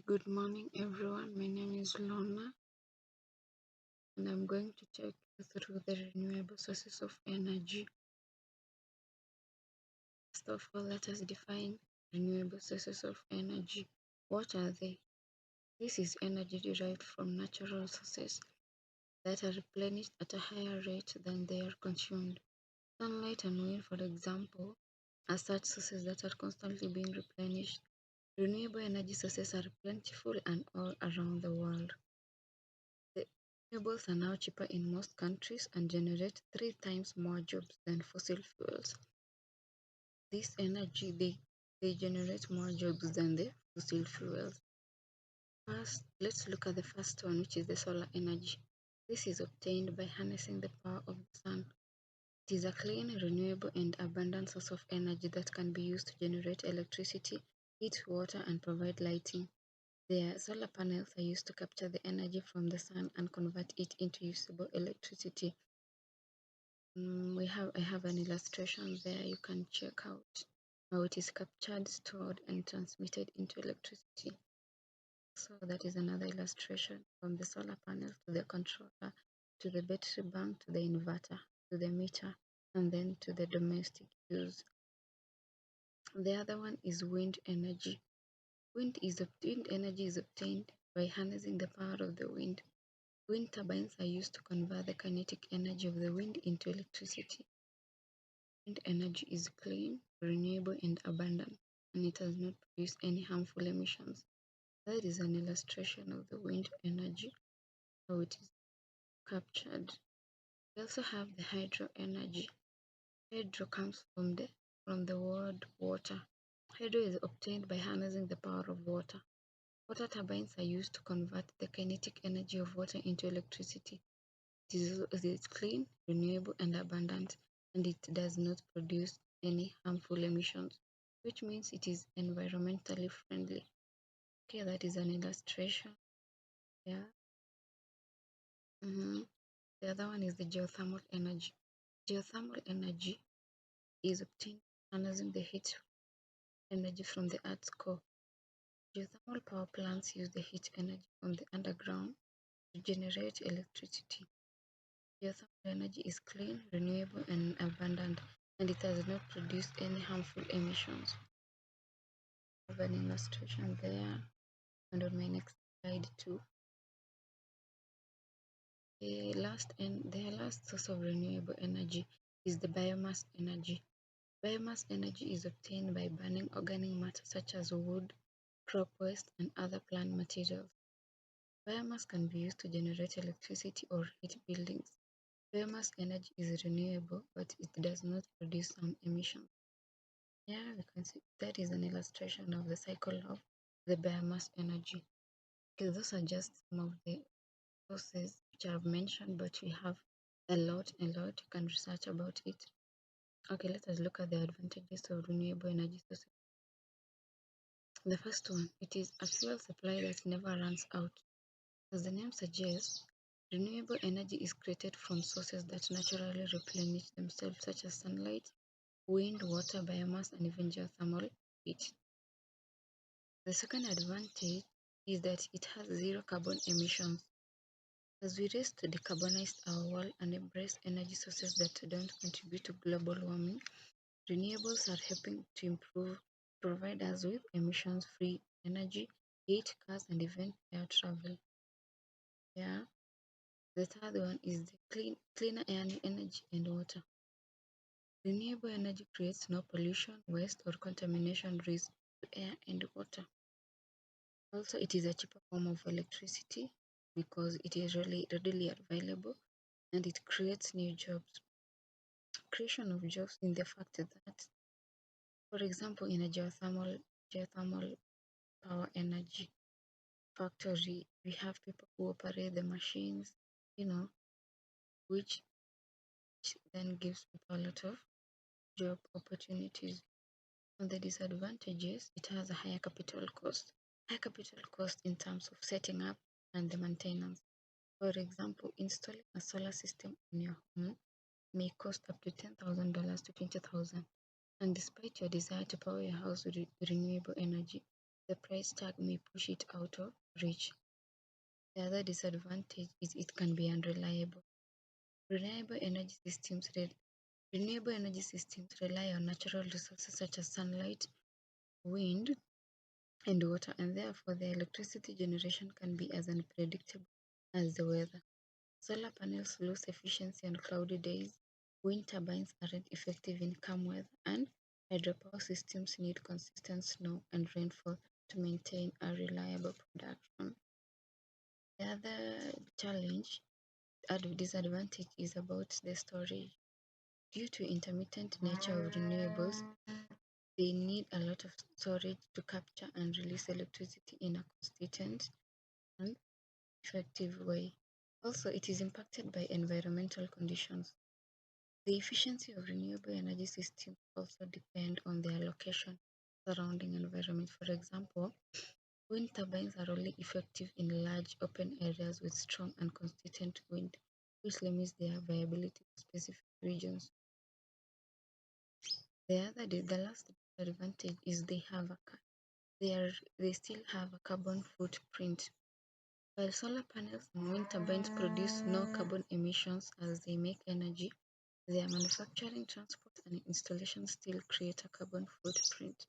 Good morning, everyone. My name is Lorna, and I'm going to take you through the renewable sources of energy. First of all, let us define renewable sources of energy. What are they? This is energy derived from natural sources that are replenished at a higher rate than they are consumed. Sunlight and wind, for example, are such sources that are constantly being replenished. Renewable energy sources are plentiful and all around the world. The renewables are now cheaper in most countries and generate 3 times more jobs than fossil fuels. This energy, they generate more jobs than the fossil fuels. First, let's look at the first one, which is the solar energy. This is obtained by harnessing the power of the sun. It is a clean, renewable, and abundant source of energy that can be used to generate electricity, heat water, and provide lighting. Their solar panels are used to capture the energy from the sun and convert it into usable electricity. I have an illustration there you can check out how it is captured, stored, and transmitted into electricity. So that is another illustration from the solar panel to the controller, to the battery bank, to the inverter, to the meter, and then to the domestic use. The other one is wind energy. Wind energy is obtained by harnessing the power of the wind. Wind turbines are used to convert the kinetic energy of the wind into electricity. Wind energy is clean, renewable, and abundant, and it does not produce any harmful emissions. That is an illustration of the wind energy, how it is captured. We also have the hydro energy. Hydro comes from the word water. Hydro is obtained by harnessing the power of water. Water turbines are used to convert the kinetic energy of water into electricity. It is clean, renewable, and abundant, and it does not produce any harmful emissions, which means it is environmentally friendly. Okay, that is an illustration. Yeah. hmm The other one is the geothermal energy. Geothermal energy is obtained harnessing the heat energy from the Earth's core. Geothermal power plants use the heat energy from the underground to generate electricity. Geothermal energy is clean, renewable, and abundant, and it does not produce any harmful emissions. I have an illustration there, and on my next slide too. The last source of renewable energy is the biomass energy. Biomass energy is obtained by burning organic matter such as wood, crop waste, and other plant materials. Biomass can be used to generate electricity or heat buildings. Biomass energy is renewable, but it does not produce some emissions. Yeah, we can see that is an illustration of the cycle of the biomass energy. Okay, those are just some of the sources which I've mentioned, but we have a lot. You can research about it. Okay, let us look at the advantages of renewable energy sources. The first one, it is a fuel supply that never runs out. As the name suggests, renewable energy is created from sources that naturally replenish themselves, such as sunlight, wind, water, biomass, and even geothermal heat. The second advantage is that it has zero carbon emissions. As we race to decarbonize our world and embrace energy sources that don't contribute to global warming, renewables are helping to provide us with emissions-free energy, heat, cars, and even air travel. Yeah. The third one is the cleaner air, energy, and water. Renewable energy creates no pollution, waste, or contamination risk to air and water. Also, it is a cheaper form of electricity because it is really readily available, and it creates new jobs. Creation of jobs in the fact that, for example, in a geothermal power energy factory, we have people who operate the machines, you know, which then gives people a lot of job opportunities. On the disadvantages, it has a higher capital cost. High capital cost in terms of setting up and the maintenance. For example, installing a solar system in your home may cost up to $10,000 to $20,000. And despite your desire to power your house with renewable energy, the price tag may push it out of reach. The other disadvantage is it can be unreliable. Renewable energy systems Renewable energy systems rely on natural resources such as sunlight, wind, and water, and therefore their electricity generation can be as unpredictable as the weather. Solar panels lose efficiency on cloudy days, wind turbines aren't effective in calm weather, and hydropower systems need consistent snow and rainfall to maintain a reliable production. The other challenge disadvantage is about the storage. Due to intermittent nature of renewables, they need a lot of storage to capture and release electricity in a consistent and effective way. Also, it is impacted by environmental conditions. The efficiency of renewable energy systems also depend on their location, surrounding environment. For example, wind turbines are only effective in large open areas with strong and consistent wind, which limits their viability to specific regions. The last disadvantage is they still have a carbon footprint. While solar panels and wind turbines produce no carbon emissions as they make energy, their manufacturing, transport, and installation still create a carbon footprint.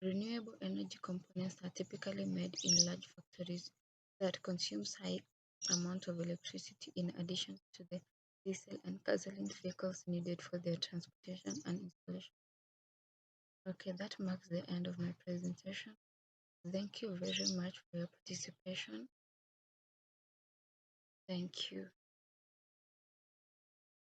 Renewable energy components are typically made in large factories that consumes high amount of electricity in addition to the diesel and gasoline vehicles needed for their transportation and installation. Okay, that marks the end of my presentation. Thank you very much for your participation. Thank you.